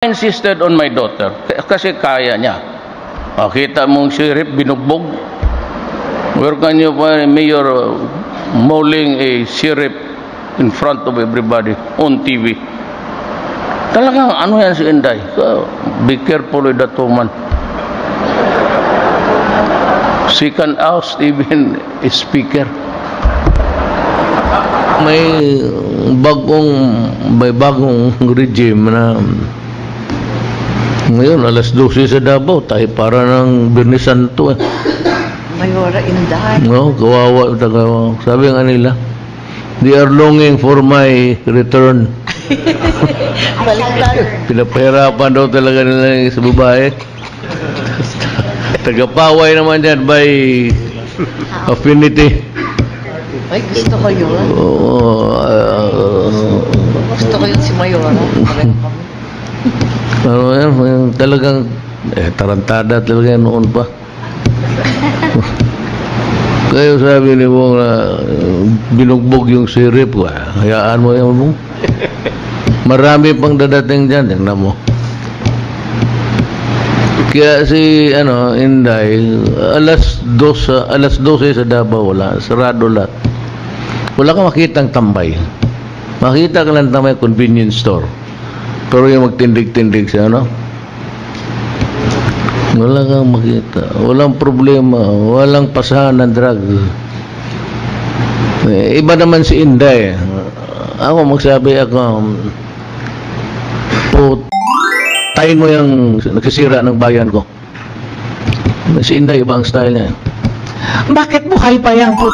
insisted on my daughter kasi kaya niya. Kita mong sheriff binugbog. Where can you find mayor mauling a sheriff in front of everybody on TV? Talagang ano yan si Inday. So, be careful with that woman. She can oust even a speaker. May bagong regime na ngayon alas 12 sa Davao tayo para ng Birnis Santo Mayora Inday. no, kawawa sabi nga nila, they are longing for my return. Baliktad. Pinapahirapan daw talaga nila sa babae. Tagapaway naman dyan by affinity. Ay, gusto ko yun. Gusto ko yun si Mayora. Ano yan, talagang tarantada talaga yan noon pa. Kayo sabi ni mo na binugbog yung sirip, hayaan mo yan mo. Marami pang dadating dyan, tingnan mo. Kaya si Inday, alas 12 sa Davao, wala, sarado lahat. Wala kang makitang tambay. Makita ka lang tambay convenience store. Pero yung magtindig-tindig siya, wala kang makita. Walang problema. Walang pasahan ng drug. Iba naman si Inday. Ako magsabi tayin mo yung nagsisira ng bayan ko. Si Inday, iba ang style niya. Bakit buhay pa yan po?